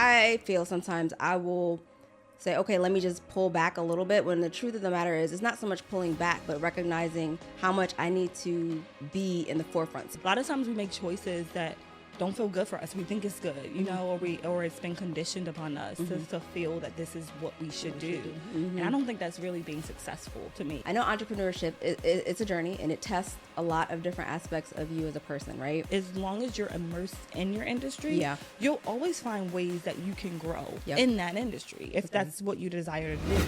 I feel sometimes I will say, okay, let me just pull back a little bit, when the truth of the matter is it's not so much pulling back, but recognizing how much I need to be in the forefront. A lot of times we make choices that don't feel good for us. We think it's good, you know, or it's been conditioned upon us to feel that this is what we should do. And I don't think that's really being successful to me. I know entrepreneurship, it's a journey, and it tests a lot of different aspects of you as a person, right? As long as you're immersed in your industry, you'll always find ways that you can grow in that industry if that's what you desire to do.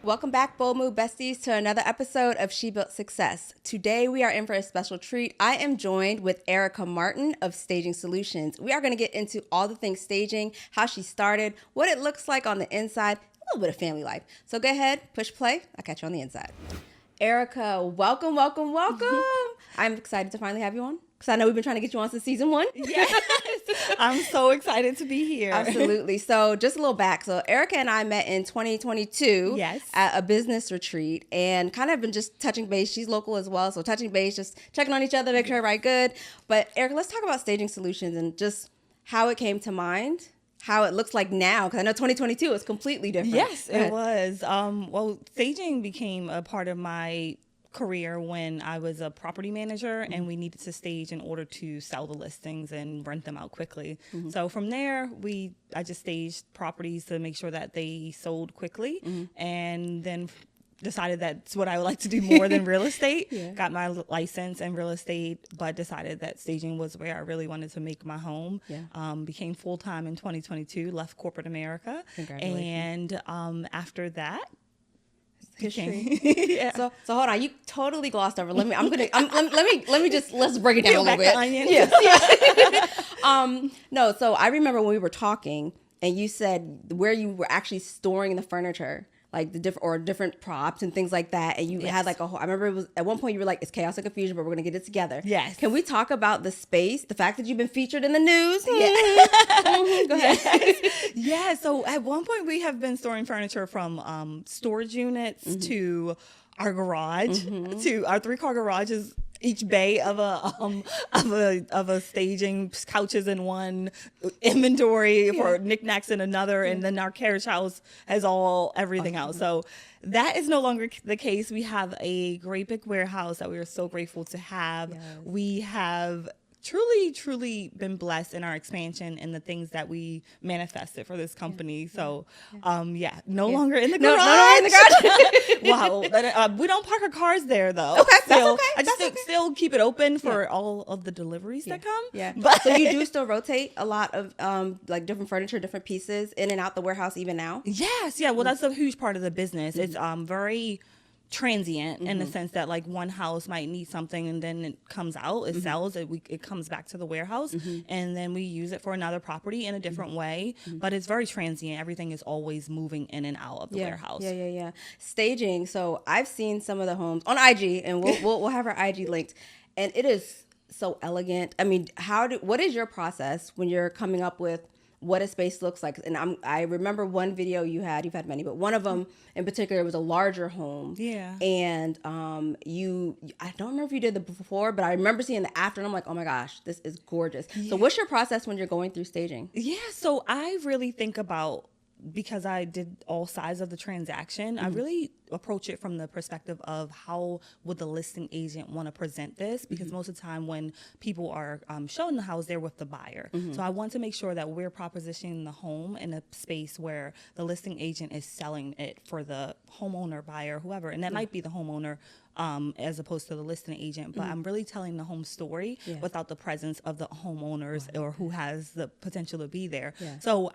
Welcome back, Bold Move Besties, to another episode of She Built Success. Today, we are in for a special treat. I am joined with Erica Martin of Staging Solutions. We are going to get into all the things staging, how she started, what it looks like on the inside, a little bit of family life. So go ahead, push play. I'll catch you on the inside. Erica, welcome. I'm excited to finally have you on, because I know we've been trying to get you on since season 1. Yes. I'm so excited to be here. Absolutely. So just a little back. So Erica and I met in 2022 at a business retreat, and kind of been just touching base. She's local as well. So touching base, just checking on each other, make sure everybody's good. But Erica, let's talk about Staging Solutions and just how it came to mind, how it looks like now, because I know 2022 is completely different. Yes, it was. Well, staging became a part of my career when I was a property manager and we needed to stage in order to sell the listings and rent them out quickly. So from there, I just staged properties to make sure that they sold quickly, and then decided that's what I would like to do more than real estate. Got my license in real estate, but decided that staging was where I really wanted to make my home. Became full-time in 2022, left corporate America. And after that, history. So hold on, you totally glossed over. Let me just let's break it down a little bit. No, so I remember when we were talking, and you said where you were actually storing the furniture, like the different props and things like that, and you had like a whole. I remember it was at one point you were like, "It's chaos and confusion, but we're gonna get it together." Yes. Can we talk about the space, the fact that you've been featured in the news? Go ahead. Yeah. So at one point we have been storing furniture from storage units to our garage, to our 3-car garages. Each bay of a staging, couches in one, inventory for knickknacks in another, and then our carriage house has everything else. So that is no longer the case. We have a great big warehouse that we are so grateful to have. We have truly been blessed in our expansion and the things that we manifested for this company. So, no longer in the garage. No longer in the garage. Wow. We don't park our cars there though. Okay, that's okay. I just still keep it open for all of the deliveries that come. Yeah. But so you do still rotate a lot of like different furniture, different pieces in and out the warehouse even now? Yes. Yeah. Well, that's a huge part of the business. It's very transient in the sense that like one house might need something and then it comes out, it sells, it comes back to the warehouse, and then we use it for another property in a different way. But it's very transient. Everything is always moving in and out of the warehouse. Yeah. Staging. So I've seen some of the homes on IG, and we'll have our IG linked, and it is so elegant. I mean, what is your process when you're coming up with what a space looks like? And I remember one video you've had many, but one of them in particular was a larger home. Yeah. And I don't remember if you did the before, but I remember seeing the after, and I'm like, oh my gosh, this is gorgeous. Yeah. So what's your process when you're going through staging? Yeah, so I really think about, because I did all sides of the transaction, I really approach it from the perspective of how would the listing agent want to present this, because most of the time when people are showing the house, they're with the buyer. So I want to make sure that we're propositioning the home in a space where the listing agent is selling it for the homeowner, buyer, whoever, and that might be the homeowner as opposed to the listing agent, but I'm really telling the home story without the presence of the homeowners or who has the potential to be there. So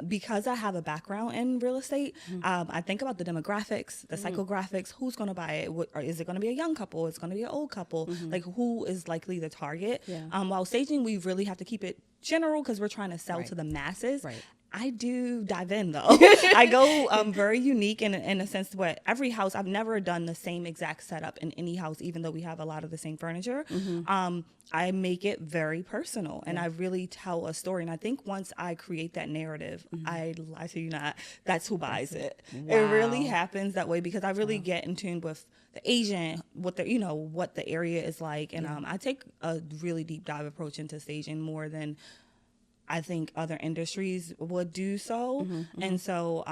because I have a background in real estate, I think about the demographics, the psychographics, who's going to buy it, is it going to be a young couple, it's going to be an old couple, like who is likely the target. While staging, we really have to keep it general because we're trying to sell to the masses. I do dive in though. I go very unique in a sense what every house, I've never done the same exact setup in any house, even though we have a lot of the same furniture. I make it very personal and I really tell a story. And I think once I create that narrative, I lie to you not, that's who buys it. Wow. It really happens that way because I really get in tune with the agent, what the, you know, what the area is like. And I take a really deep dive approach into staging more than I think other industries would do so. And so,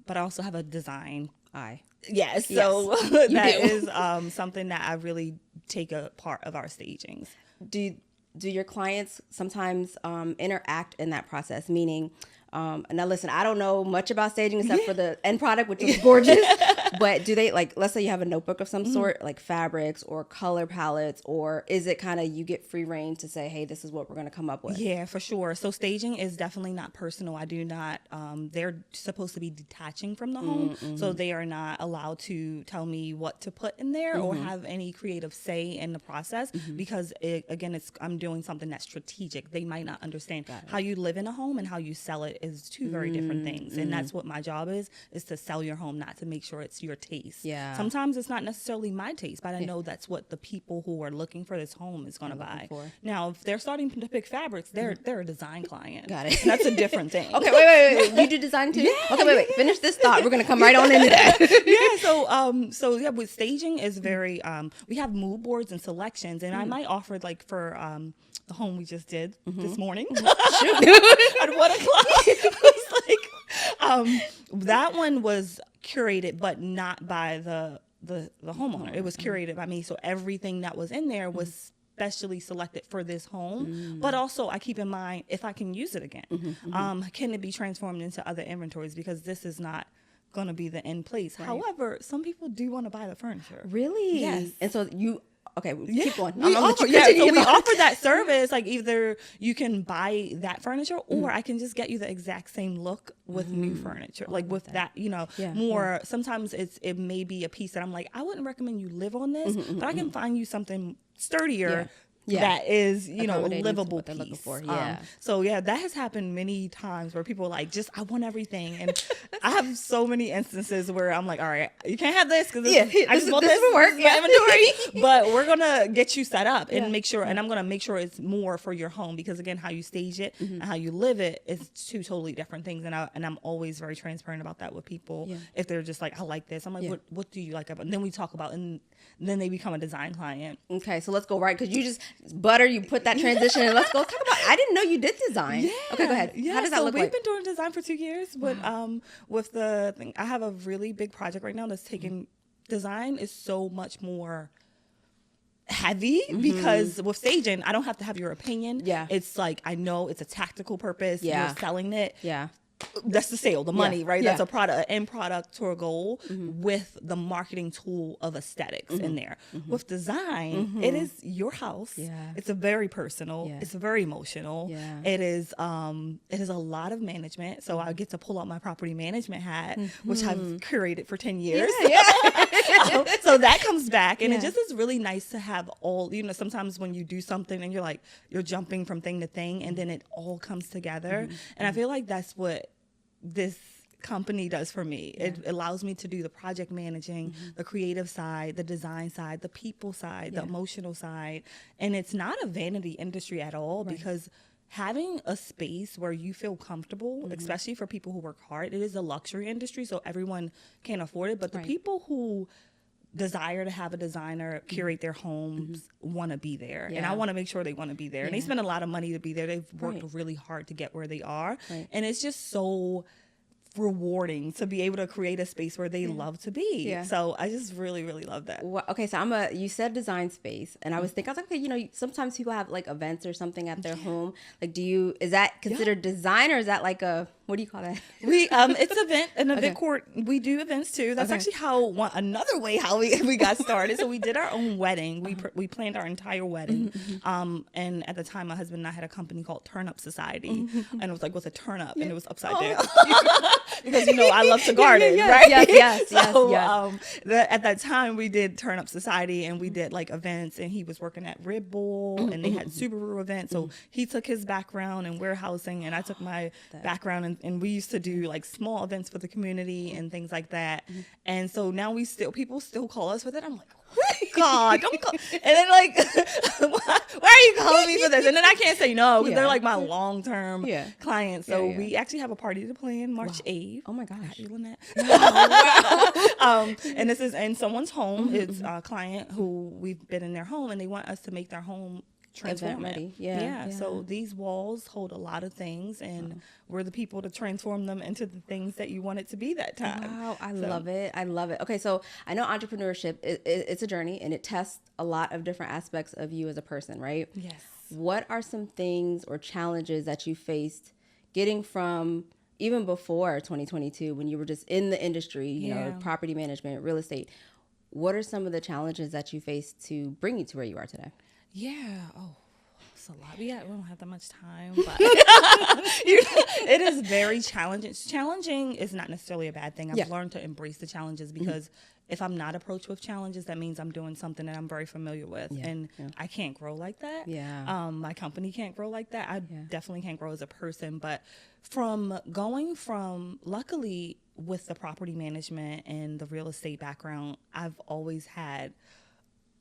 but I also have a design eye. Yes. So that is something that I really take a part of our stagings. Do your clients sometimes interact in that process? Meaning, now listen, I don't know much about staging except for the end product, which is gorgeous. But do they, like, let's say you have a notebook of some sort, like fabrics or color palettes, or is it kind of you get free reign to say, hey, this is what we're going to come up with? Yeah, for sure. So staging is definitely not personal. I do not, they're supposed to be detaching from the home. So they are not allowed to tell me what to put in there or have any creative say in the process because I'm doing something that's strategic. They might not understand how you live in a home and how you sell it is two very different things. And that's what my job is to sell your home, not to make sure it's your taste. Yeah. Sometimes it's not necessarily my taste, but I know that's what the people who are looking for this home is going to buy. Now, if they're starting to pick fabrics, they're a design client. Got it. And that's a different thing. Okay, wait. You do design too? Yeah, okay, wait. Finish this thought. We're going to come right on into that. So with staging is very, we have mood boards and selections, and I might offer like for the home we just did this morning at 1 o'clock. It was like, that one was curated, but not by the homeowner. It was curated by me. So everything that was in there was specially selected for this home. But also I keep in mind if I can use it again. Can it be transformed into other inventories? Because this is not going to be the end place. Right. However, some people do want to buy the furniture. Really? Yes. And so you... Okay, keep going. We offer that service. Like either you can buy that furniture or I can just get you the exact same look with new furniture. Like with that, more. Sometimes it may be a piece that I'm like, I wouldn't recommend you live on this, but I can find you something sturdier. That is, a livable piece. Looking for. So that has happened many times where people are like, I want everything. And I have so many instances where I'm like, all right, you can't have this because I just want this to work. Inventory. But we're going to get you set up and make sure, and I'm going to make sure it's more for your home because again, how you stage it and how you live it is two totally different things. And I'm always very transparent about that with people. If they're just like, I like this. I'm like, what do you like about it? And then we talk about, and then they become a design client. Okay. So let's go right. Cause you just you put that transition and let's go talk about, I didn't know you did design. Okay, go ahead. How does that look like? We've been doing design for 2 years, but with the thing, I have a really big project right now that's taking design is so much more heavy because with staging, I don't have to have your opinion. It's like, I know it's a tactical purpose. You're selling it. That's the sale, the money, right? That's a product, an end product to a goal with the marketing tool of aesthetics in there. With design, it is your house. It's a very personal. It's very emotional. It is a lot of management. So I get to pull out my property management hat, which I've curated for 10 years. So that comes back, and it just is really nice to have all. Sometimes when you do something and you're jumping from thing to thing, and then it all comes together. And I feel like that's what this company does for me. It allows me to do the project managing, the creative side, the design side, the people side, the emotional side. And it's not a vanity industry at all because having a space where you feel comfortable, especially for people who work hard, it is a luxury industry, so everyone can't afford it. But the people who desire to have a designer curate their homes want to be there. And I want to make sure they want to be there. And they spend a lot of money to be there. They've worked really hard to get where they are. And it's just so rewarding to be able to create a space where they love to be. So I just really, really love that. Well, okay, so you said design space, and I was like, okay, sometimes people have like events or something at their home. Like, is that considered design, or is that like what do you call that? It's an event court. We do events too. That's actually another way how we got started. So we did our own wedding. We planned our entire wedding. And at the time, my husband and I had a company called Turn Up Society, and it was like with a turn up, and it was upside down. Because I love to garden, right? Yes. At that time we did Turn Up Society, and we did like events, and he was working at Red Bull, and they had Subaru events. So he took his background in warehousing, and I took my background in and we used to do like small events for the community and things like that. And so now people still call us for that. I'm like, oh God, don't call. And then like, why are you calling me for this? And then I can't say no because they're like my long-term clients. So we actually have a party to plan March 8th. Oh my gosh. You that? And this is in someone's home. It's a client who we've been in their home and they want us to make their home transform ready. Yeah. So these walls hold a lot of things, and we're the people to transform them into the things that you want it to be that time. Wow, I love it. I love it. Okay, so I know entrepreneurship, it's a journey, and it tests a lot of different aspects of you as a person, right? Yes. What are some things or challenges that you faced getting from even before 2022 when you were just in the industry, you know, property management, real estate? What are some of the challenges that you faced to bring you to where you are today? Yeah. Oh, it's a lot. We don't have that much time, but it is very challenging. Challenging is not necessarily a bad thing. I've learned to embrace the challenges because if I'm not approached with challenges, that means I'm doing something that I'm very familiar with, and I can't grow like that. My company can't grow like that. I definitely can't grow as a person. But luckily with the property management and the real estate background, I've always had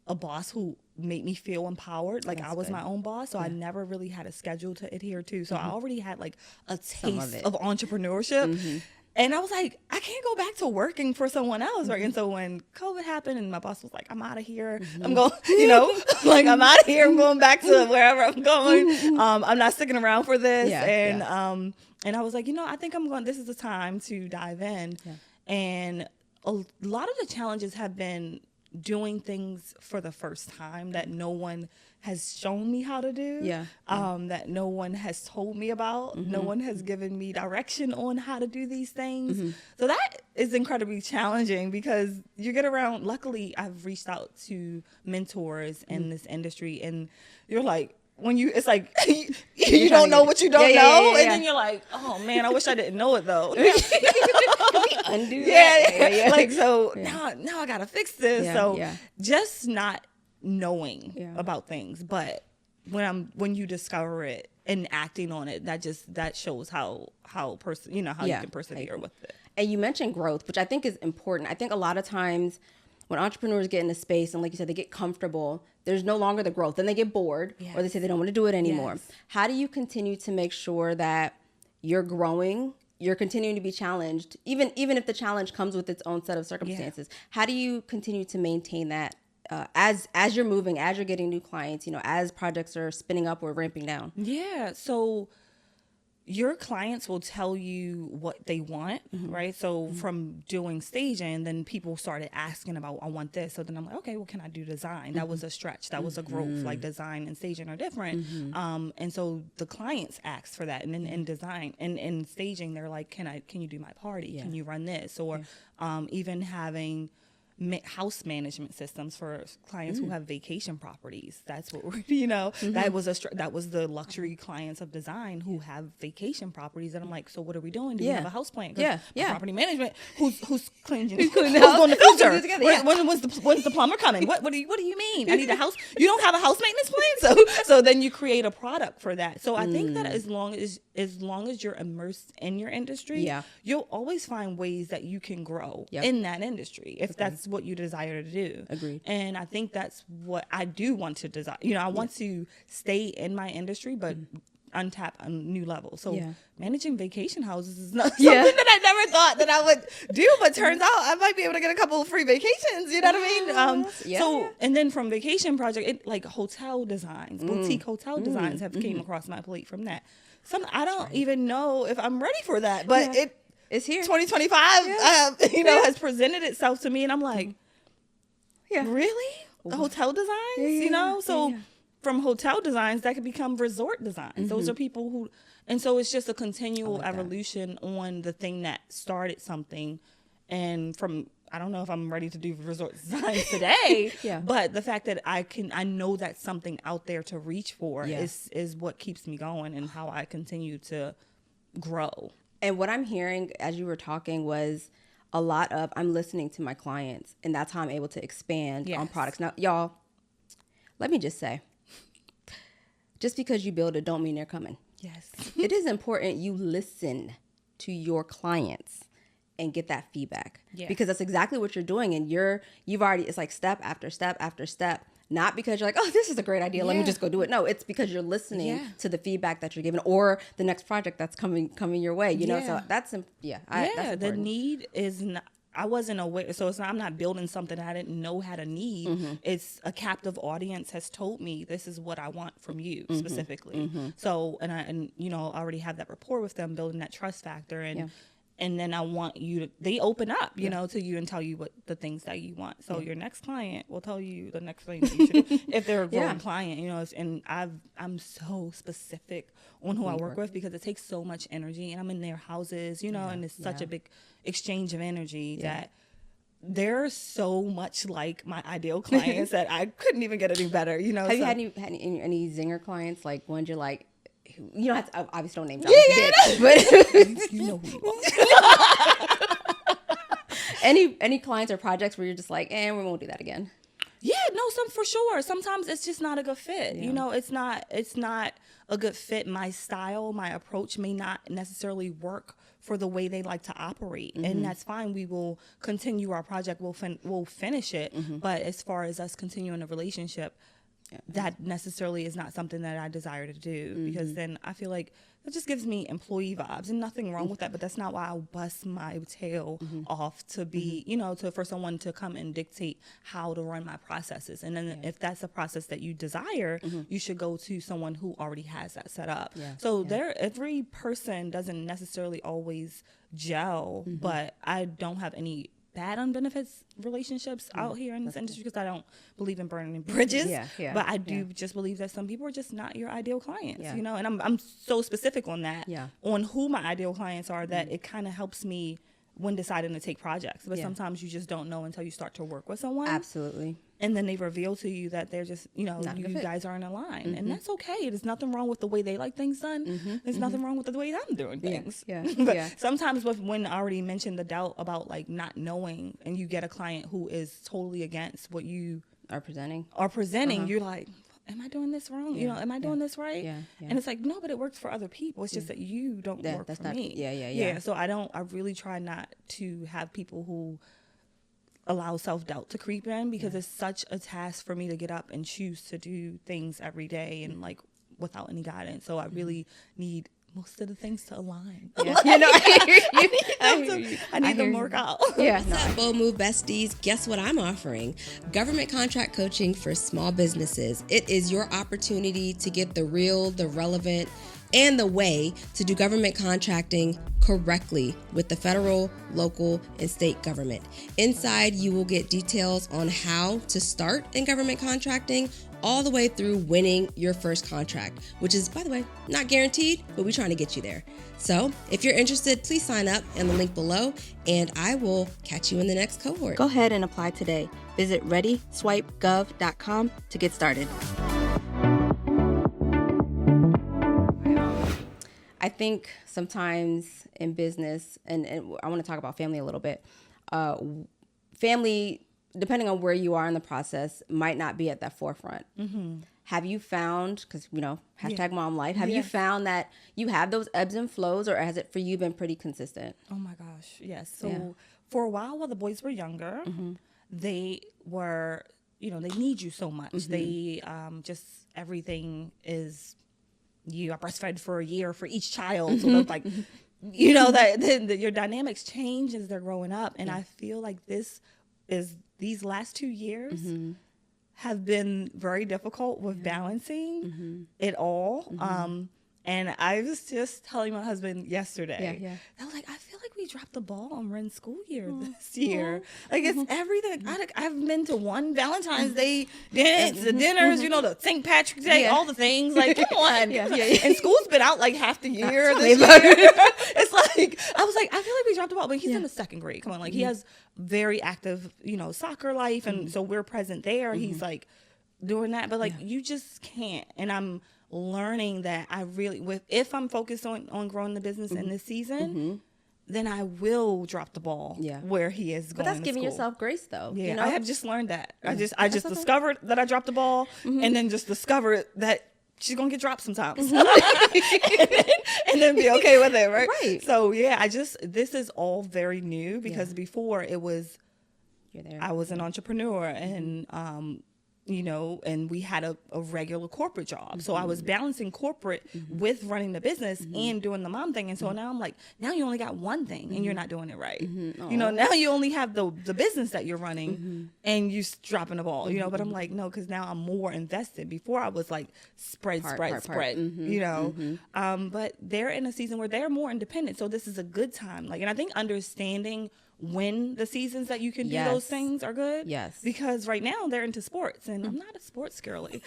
a boss who made me feel empowered. Like I was my own boss. So I never really had a schedule to adhere to. So I already had like a taste of entrepreneurship. And I was like, I can't go back to working for someone else, right? And so when COVID happened and my boss was like, I'm out of here. I'm going, like I'm out of here. I'm going back to wherever I'm going. I'm not sticking around for this. And I was like, I think this is the time to dive in. And a lot of the challenges have been doing things for the first time that no one has shown me how to do, that no one has told me about, no one has given me direction on how to do these things. So that is incredibly challenging because you get around, luckily I've reached out to mentors in this industry, and you're like, it's like you don't know what you don't know, and then you're like, oh man, I wish I didn't know it though. Can we undo that? Like so now I gotta fix this. Just not knowing about things, but when you discover it and acting on it, that shows how you can persevere with it. And you mentioned growth, which I think is important. I think a lot of times when entrepreneurs get in a space and like you said, they get comfortable, there's no longer the growth. Then they get bored or they say they don't want to do it anymore. How do you continue to make sure that you're growing, you're continuing to be challenged, even if the challenge comes with its own set of circumstances? How do you continue to maintain that as you're moving, as you're getting new clients, as projects are spinning up or ramping down? Yeah. So your clients will tell you what they want, right? So from doing staging, then people started asking about, I want this. So then I'm like, okay, well, can I do design? That was a stretch. That was a growth. Like design and staging are different. And so the clients asked for that. And then in design and in staging, they're like, can you do my party? Can you run this? Or even having house management systems for clients who have vacation properties. That's what we're, that was the luxury clients of design who have vacation properties. And I'm like, so what are we doing? Do we have a house plan? Property management. Who's cleaning? Who's going to filter? When's the plumber coming? What do you mean? I need a house. You don't have a house maintenance plan? So then you create a product for that. So I think that as long as you're immersed in your industry, you'll always find ways that you can grow in that industry if that's what you desire to do. Agreed. And I think that's what I do want to desire. I want to stay in my industry, but untap a new level. So managing vacation houses is not something that I never thought that I would do, but turns out I might be able to get a couple of free vacations. You know what I mean? And then from vacation project, like hotel designs, boutique hotel designs have came across my plate from that. I don't even know if I'm ready for that, but it's here. 2025, has presented itself to me, and I'm like, really? The hotel designs, from hotel designs that could become resort designs. Those are people who, and so it's just a continual evolution on the thing that started something, and from. I don't know if I'm ready to do resort designs today, but the fact that I know that's something out there to reach for is what keeps me going and how I continue to grow. And what I'm hearing as you were talking was a lot of, I'm listening to my clients, and that's how I'm able to expand on products. Now, y'all, let me just say, just because you build it don't mean they're coming. Yes. It is important you listen to your clients and get that feedback. Yeah. Because that's exactly what you're doing. And you've already, it's like step after step after step. Not because you're like, oh, this is a great idea, let me just go do it. No, it's because you're listening to the feedback that you're given, or the next project that's coming your way. You know, so that's that's important. The need is not. I wasn't aware, so it's not, I'm not building something that I didn't know how to need. It's a captive audience has told me this is what I want from you specifically. So and you know, I already have that rapport with them, building that trust factor, and then I want you to, they open up, you know, to you and tell you what the things that you want. So your next client will tell you the next thing that you should do if they're a growing client, you know. And I'm so specific on who I work with because it takes so much energy, and I'm in their houses, you know, and it's such a big exchange of energy that they're so much like my ideal clients that I couldn't even get any better, you know. Have you had any zinger clients, like ones you're like, you don't have to, obviously don't name drop, but you know who you are. any clients or projects where you're just like, we won't do that again? Yeah, no, some for sure. Sometimes it's just not a good fit. You know, it's not a good fit. My style, my approach may not necessarily work for the way they like to operate, and that's fine. We will continue our project. We'll finish it. But as far as us continuing a relationship, that necessarily is not something that I desire to do, because then I feel like that just gives me employee vibes, and nothing wrong with that, but that's not why I'll bust my tail off to be, you know, for someone to come and dictate how to run my processes. And then if that's a process that you desire, you should go to someone who already has that set up. So every person doesn't necessarily always gel, but I don't have any bad on benefits relationships out here in this industry, because I don't believe in burning bridges. But I do just believe that some people are just not your ideal clients, you know, and I'm so specific on that, on who my ideal clients are, that it kind of helps me when deciding to take projects. But sometimes you just don't know until you start to work with someone. Absolutely. And then they reveal to you that they're just, you know, you guys aren't aligned. And that's okay. There's nothing wrong with the way they like things done. There's nothing wrong with the way I'm doing things. But sometimes when I already mentioned the doubt about like not knowing, and you get a client who is totally against what you are presenting, you're like, am I doing this wrong? You know, am I doing this right? And it's like, no, but it works for other people. It's just that you don't work for me. So I really try not to have people who allow self-doubt to creep in, because it's such a task for me to get up and choose to do things every day and like without any guidance. So I really need most of the things to align. You know, I need them to work out. What's up, Bold Move besties? Guess what I'm offering? Government contract coaching for small businesses. It is your opportunity to get the real, the relevant, and the way to do government contracting correctly with the federal, local, and state government. Inside, you will get details on how to start in government contracting, all the way through winning your first contract, which is, by the way, not guaranteed, but we're trying to get you there. So if you're interested, please sign up in the link below, and I will catch you in the next cohort. Go ahead and apply today. Visit readyswipegov.com to get started. I think sometimes in business, and I want to talk about family a little bit, family, depending on where you are in the process, might not be at that forefront. Have you found, because, you know, hashtag mom life, have you found that you have those ebbs and flows, or has it for you been pretty consistent? Oh my gosh, yes. So for a while the boys were younger, they were, you know, they need you so much. They just, everything is, you are breastfed for a year for each child. So that's like, you know, that your dynamics change as they're growing up. And I feel like these last 2 years have been very difficult with balancing it all. And I was just telling my husband yesterday, I was like, I feel like we dropped the ball on Ren's school year this year. Like, it's everything. I've been to one Valentine's Day dance, the dinners, you know, the St. Patrick's Day, all the things. Like, come on. And school's been out like half the year this year. It's like, I was like, I feel like we dropped the ball. But he's in the second grade. Come on. Like, he has very active, you know, soccer life. And so we're present there. He's like doing that. But like, you just can't. And I'm learning that I really, if I'm focused on growing the business in this season, then I will drop the ball where he is going. But that's to giving school. yourself grace, though. Yeah, you know? I have just learned that. I just discovered that I dropped the ball, and then just discovered that she's gonna get dropped sometimes, and then be okay with it, right? Right. So yeah, this is all very new because before it was, You're there. I was an entrepreneur and and we had a regular corporate job. So I was balancing corporate with running the business and doing the mom thing. And so now I'm like, now you only got one thing and you're not doing it right. Now you only have the business that you're running and you dropping the ball, but I'm like, no, because now I'm more invested. Before I was like spread. But they're in a season where they're more independent. So this is a good time. And I think understanding when the seasons that you can do those things are good. Yes. Because right now they're into sports and I'm not a sports girly.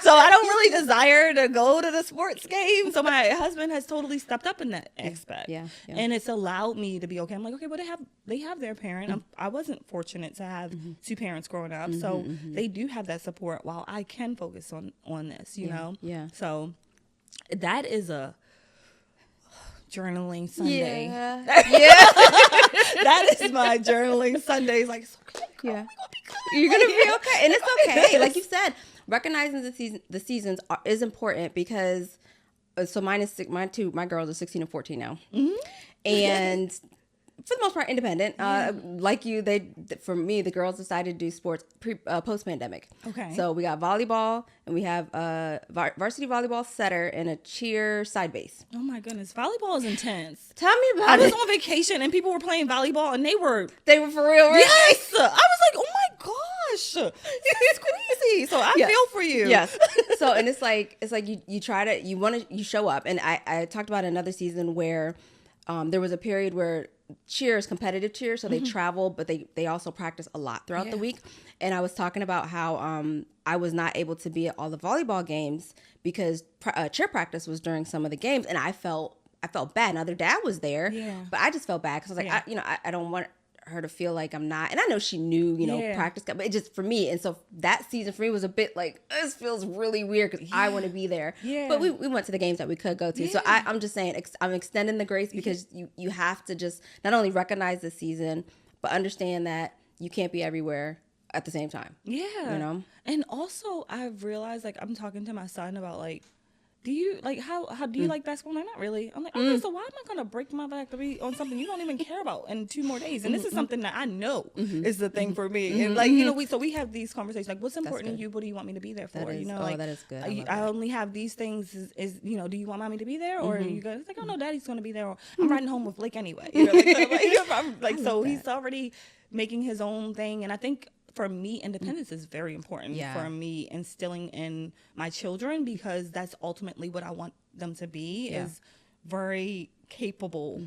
So I don't really desire to go to the sports game. So my husband has totally stepped up in that aspect. Yeah. And it's allowed me to be okay. I'm like, okay, but they have their parent. I wasn't fortunate to have two parents growing up. So they do have that support while I can focus on this, you know? Yeah. So that is a journaling Sunday. Yeah. That is my journaling Sundays. Like, it's okay. Yeah. You're gonna be okay, and it's okay. Like you said, recognizing the seasons is important because. So mine too. My girls are 16 and 14 now, and for the most part independent. Like you, for me, the girls decided to do sports post pandemic. Okay. So we got volleyball, and we have varsity volleyball setter and a cheer side base. Oh my goodness, volleyball is intense. Tell me about I it. was on vacation and people were playing volleyball and they were for real. Right? Yes, I was like, oh my gosh, it's crazy. So I feel for you. Yes. So and it's like you show up, and I talked about another season where there was a period where competitive cheer, so they travel, but they also practice a lot throughout the week. And I was talking about how I was not able to be at all the volleyball games because cheer practice was during some of the games, and I felt bad. Now their dad was there, but I just felt bad because I was like, I don't want her to feel like I'm not, and I know she knew, practice, but it just for me, and so that season for me was a bit like, this feels really weird because I want to be there. But we went to the games that we could go to. So I'm just saying, I'm extending the grace because you have to just not only recognize the season, but understand that you can't be everywhere at the same time. And also I've realized, like, I'm talking to my son about like, do you like how do you like basketball? Like, not really. I'm like, okay, so why am I gonna break my back to be on something you don't even care about in 2 more days? And this is something that I know is the thing for me. And like, we have these conversations like, what's important to you? What do you want me to be there for? That is good. I only have these things. Is do you want mommy to be there, or are you guys like, oh no, daddy's gonna be there, or I'm riding home with Blake anyway. So he's already making his own thing, and I think. For me, independence is very important for me, instilling in my children, because that's ultimately what I want them to be, is very capable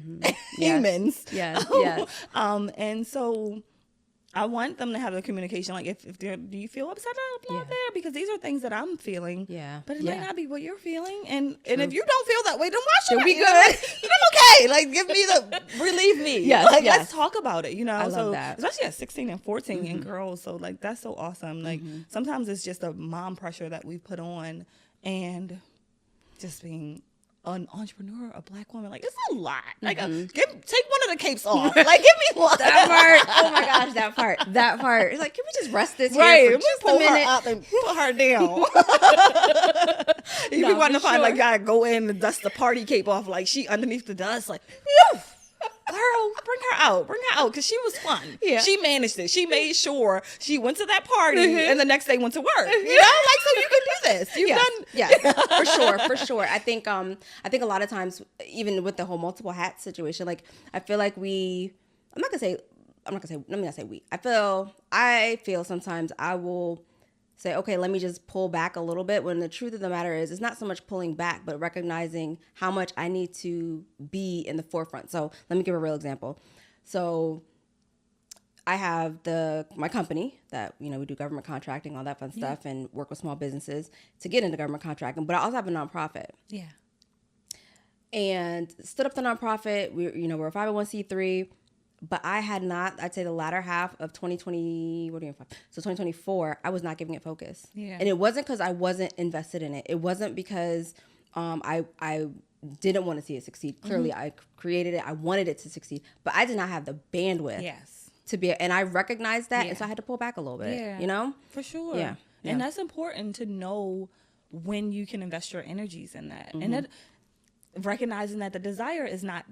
humans. Yes. And so I want them to have the communication, like, if do you feel upset about there? Because these are things that I'm feeling. But it might not be what you're feeling. And if you don't feel that way, then why should I be good? I'm okay. Like, give me relieve me. Let's talk about it, I love that. Especially at 16 and 14 and girls. So, like, that's so awesome. Like, sometimes it's just a mom pressure that we put on, and just being an entrepreneur, a Black woman, like, it's a lot. Like, take one of the capes off. Like, give me one. That part. Oh my gosh, that part. It's like, can we just rest this here for just pull a minute? her up and put her down. You be wanting to find like guy go in and dust the party cape off, like she underneath the dust, like, girl, bring her out, because she was fun. She managed it. She made sure she went to that party and the next day went to work. Like, so you can do this. You've done. Yes, for sure. I think a lot of times, even with the whole multiple hat situation, like, I feel like I feel sometimes I will say, okay, let me just pull back a little bit, when the truth of the matter is, it's not so much pulling back, but recognizing how much I need to be in the forefront. So let me give a real example. So I have my company that, we do government contracting, all that fun stuff, and work with small businesses to get into government contracting, but I also have a nonprofit. And stood up the nonprofit. We're a 501c3. But I had not, I'd say the latter half of 2024, I was not giving it focus. And it wasn't because I wasn't invested in it. It wasn't because I didn't want to see it succeed. Clearly, I created it. I wanted it to succeed. But I did not have the bandwidth to be, and I recognized that. And so I had to pull back a little bit, For sure. And that's important to know when you can invest your energies in that. And that, recognizing that the desire is not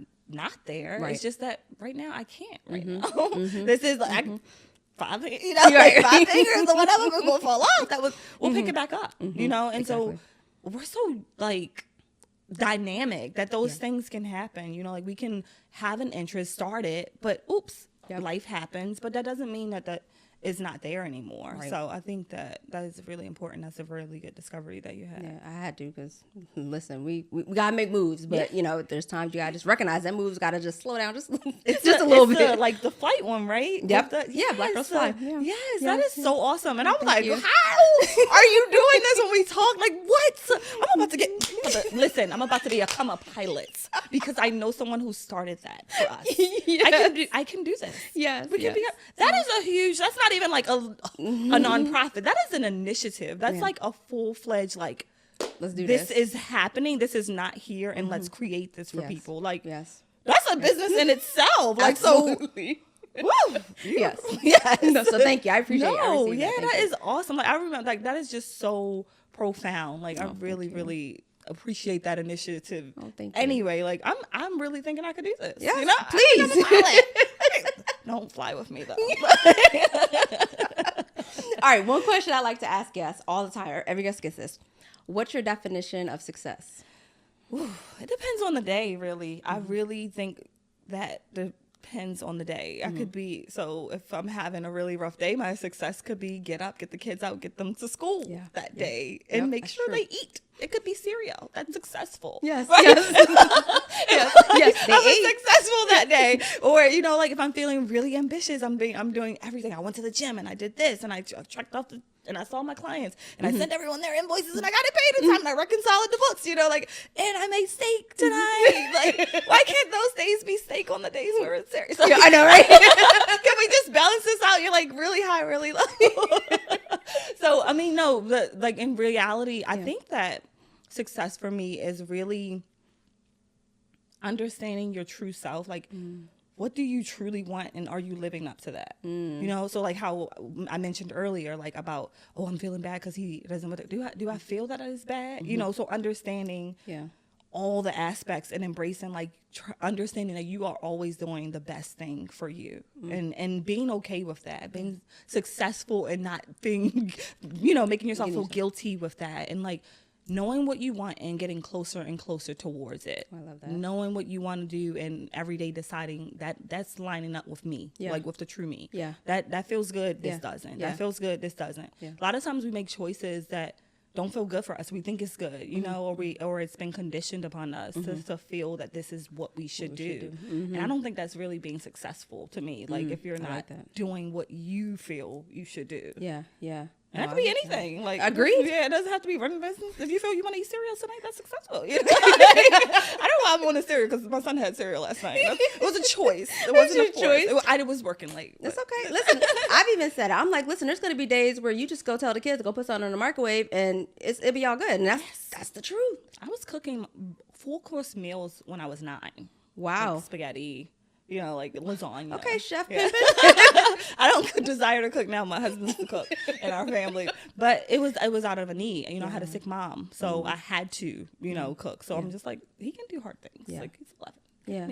there. Right. It's just that right now I can't right now. This is like, five, you know, Right. like 5 fingers or whatever, we're going to fall off. We'll pick it back up, you know? And so we're so like dynamic that those things can happen, you know, like we can have an interest, start it, but oops, life happens, but that doesn't mean that is not there anymore. Right. So I think that is really important. That's a really good discovery that you had. Yeah, I had to, because listen, we gotta make moves, but you know, there's times you gotta just recognize that moves gotta just slow down, just a little bit. Like the flight one, right? Yep. Yes, Black Girls Fly. Yeah. Yes, that is so awesome. And I'm like, you. how are you doing this when we talk? Like, what? I'm about to become a pilot because I know someone who started that for us. Yes. I can do this. Yes, We can yes. that is a huge, that's not even like a nonprofit. That is an initiative. That's like a full-fledged, like, Let's do this this. is happening. This is not here. And let's create this for Yes. people. Like, Yes. that's a business in itself. Like, Absolutely. so, woo, Yes. Yes. No, so thank you. I appreciate everything. yeah, Thank that you. is awesome. Like, I remember, like, that is just so profound. Like, I really, really appreciate that initiative. Oh, thank you. Anyway, like, I'm really thinking I could do this. Yes, you know? please. Don't fly with me though. All right, one question I like to ask guests all the time, or every guest gets this. What's your definition of success? It depends on the day, really. I really think that depends on the day. I could be, so if I'm having a really rough day, my success could be get up, get the kids out, get them to school that day, and make that's sure true. they eat. It could be cereal. That's successful. Yes. Right? Yes. They I was ate. successful that day. Or, you know, like if I'm feeling really ambitious, I'm doing everything. I went to the gym and I did this and I checked off and I saw my clients and I sent everyone their invoices and I got it paid in time and I reconciled the books, you know, like, and I made steak tonight. Like, why can't those days be steak on the days where it's serious? Like, Yeah, I know, right? can we just balance this out? You're like really high, really low. So, I mean, no, like in reality, I think that success for me is really understanding your true self. Like, what do you truly want, and are you living up to that? You know, so like how I mentioned earlier, like about, oh, I'm feeling bad because he doesn't want to. Do I feel that is bad? You know, so understanding all the aspects and embracing, like understanding that you are always doing the best thing for you, and being okay with that, being successful and not being, you know, making yourself feel guilty with that, and like knowing what you want and getting closer and closer towards it. I love that. Knowing what you want to do and every day deciding that that's lining up with me, like with the true me. Yeah. That feels good. This Yeah. doesn't. Yeah. That feels good. This doesn't. Yeah. A lot of times we make choices that don't feel good for us. We think it's good, you know, or it's been conditioned upon us to feel that this is what we should do. And I don't think that's really being successful to me. Like if you're I not like that. doing what you feel you should do. Yeah. And that could be anything. Like, Agreed. Yeah, it doesn't have to be running business. If you feel you want to eat cereal tonight, that's successful. You know? I don't know why I'm on a cereal because my son had cereal last night. It was a choice. It wasn't a choice. I was working late. It's okay. Listen, I've even said it. I'm like, listen, there's going to be days where you just go tell the kids to go put something in the microwave and it'll be all good. And that's the truth. I was cooking full course meals when I was 9. Wow. Like spaghetti, you know, like lasagna. Okay, Chef Yeah. Pimpin'. I don't desire to cook now. My husband's to cook in our family, but it was out of a need. You know, I had a sick mom, so I had to, you know, cook. So I'm just like, he can do hard things. Yeah. Like he's 11. Yeah.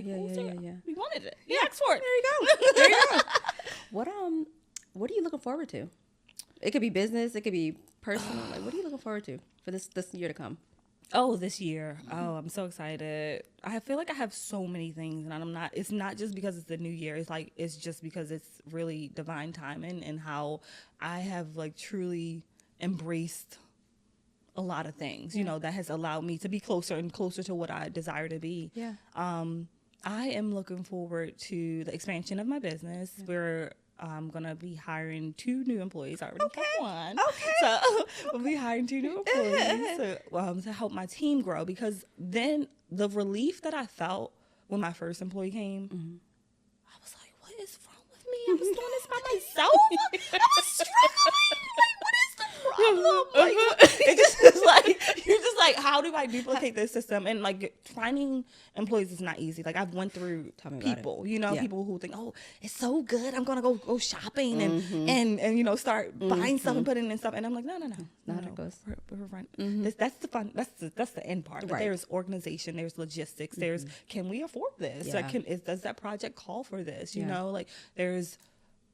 He wanted it. He asked for it. There you go. There you go. What are you looking forward to? It could be business. It could be personal. Like, what are you looking forward to for this year to come? Oh, this year. Oh, I'm so excited. I feel like I have so many things and I'm not, it's not just because it's the new year. It's like, it's just because it's really divine timing and how I have like truly embraced a lot of things, you know, that has allowed me to be closer and closer to what I desire to be. Yeah. I am looking forward to the expansion of my business. I'm going to be hiring 2 new employees. I already have 1. Okay. So we'll be hiring 2 new employees to help my team grow, because then the relief that I felt when my first employee came, I was like, what is wrong with me? I was doing this by myself. I was struggling. Like, what is the problem? Like, it just is like, you're just like, how do I duplicate this system? And like finding employees is not easy. Like I've went through people, you know, people who think, oh, it's so good, I'm gonna go shopping and you know, start buying stuff and putting in stuff. And I'm like, no. Not it goes. That's the fun. That's the end part. But there's organization, there's logistics, there's can we afford this? Yeah. Does that project call for this? You know, like there's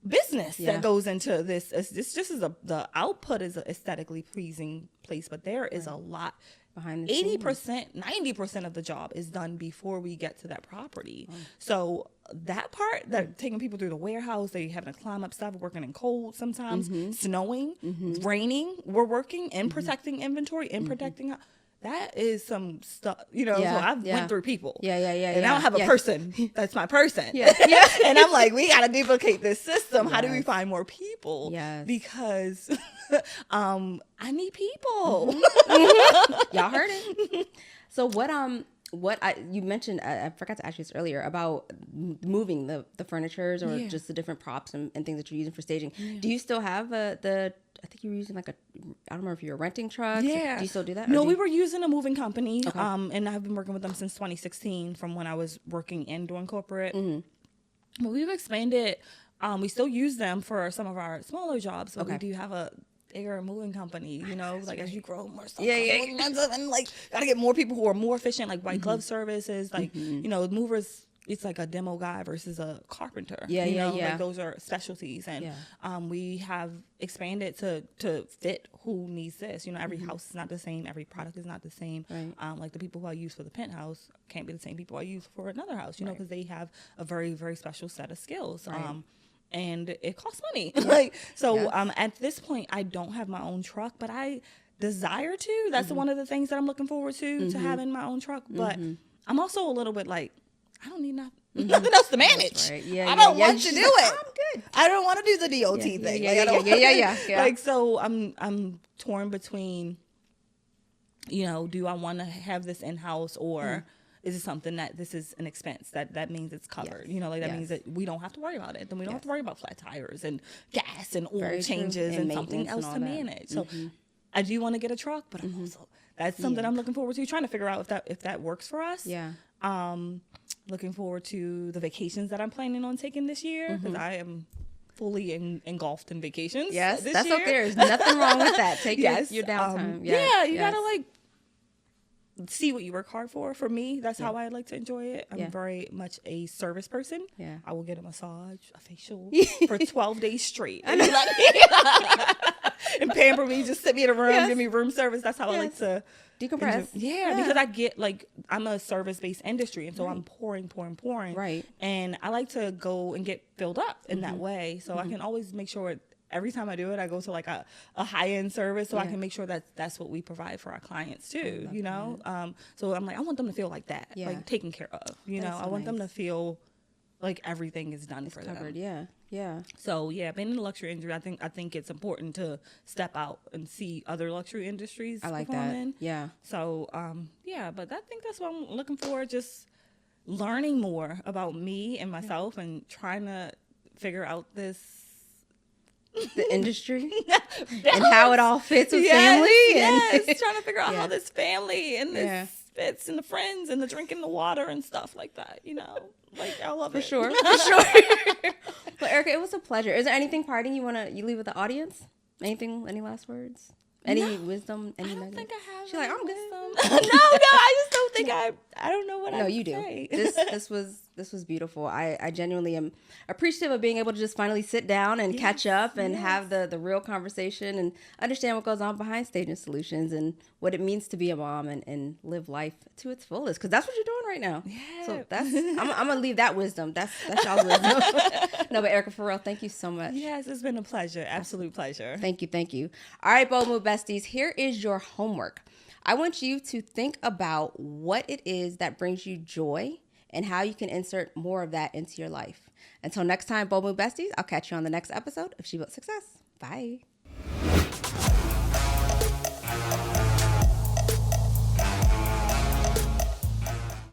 business that goes into this. This just is the output is an aesthetically pleasing place, but there is a lot behind the 80%, 90% of the job is done before we get to that property. So that part, that taking people through the warehouse, they having to climb up stuff, working in cold sometimes, snowing, raining, we're working and protecting inventory and protecting. That is some stuff, you know. So I've went through people. And I don't have a person. That's my person. And I'm like, we got to duplicate this system. How do we find more people? Because I need people. Y'all heard it. So what you mentioned, I forgot to ask you this earlier about moving the furnitures or just the different props and things that you're using for staging. Do you still have I think you were using like I don't remember if you were renting trucks. Do you still do that? No, we were using a moving company. And I've been working with them since 2016 from when I was working and doing corporate. But we've expanded. We still use them for some of our smaller jobs, but we do have a bigger moving company, you know, like as you grow more stuff. And like gotta get more people who are more efficient, like white glove services, like you know, movers. It's like a demo guy versus a carpenter. You know? Like those are specialties, and we have expanded to fit who needs this. You know, every house is not the same. Every product is not the same. Like the people who I use for the penthouse can't be the same people I use for another house. You know, because they have a very, very special set of skills. And it costs money. Like so. At this point, I don't have my own truck, but I desire to. That's one of the things that I'm looking forward to having my own truck. But I'm also a little bit like, I don't need nothing else to manage. I don't want to do it. I'm good. I don't want to do the DOT thing. Like so, I'm torn between, you know, do I want to have this in house or is it something that this is an expense that means it's covered? You know, like that means that we don't have to worry about it. Then we don't have to worry about flat tires and gas and oil changes and something else to manage. So I do want to get a truck, but I'm also that's something I'm looking forward to trying to figure out if that works for us. Looking forward to the vacations that I'm planning on taking this year because I am fully engulfed in vacations. That's year. Okay. There's nothing wrong with that. Take your downtime. You gotta like see what you work hard for. For me, that's how I like to enjoy it. I'm very much a service person. I will get a massage, a facial for 12 days straight. And, and pamper me, just sit me in a room, give me room service. That's how I like to decompress. Because I get like, I'm a service-based industry, and so I'm pouring. And I like to go and get filled up in that way. So I can always make sure every time I do it, I go to like a high-end service so I can make sure that that's what we provide for our clients too, you know? So I'm like, I want them to feel like that, like taken care of, you know? I want them to feel like everything is done for covered. them. So being in the luxury industry, I think it's important to step out and see other luxury industries. I like that. So, but I think that's what I'm looking for, just learning more about me and myself and trying to figure out the industry and how it all fits with family. And trying to figure out how this family and this fits and the friends and the drinking the water and stuff like that, you know. Like I love it. For sure. Well, Erica, it was a pleasure. Is there anything parting you leave with the audience? Any last words? Any wisdom? I don't think I have. She's like, I'm good. No, I just don't think I don't know what I you do. Say. This was beautiful. I genuinely am appreciative of being able to just finally sit down and catch up and have the real conversation and understand what goes on behind Staging Solutions and what it means to be a mom and live life to its fullest, because that's what you're doing right now. So that's I'm gonna leave that wisdom. That's y'all's wisdom. No, but Erica, for real, thank you so much. Yes, it's been a pleasure. Absolute pleasure. Thank you. All right, Bold Move besties, here is your homework. I want you to think about what it is that brings you joy and how you can insert more of that into your life. Until next time, Bold Move besties, I'll catch you on the next episode of She Built Success. Bye.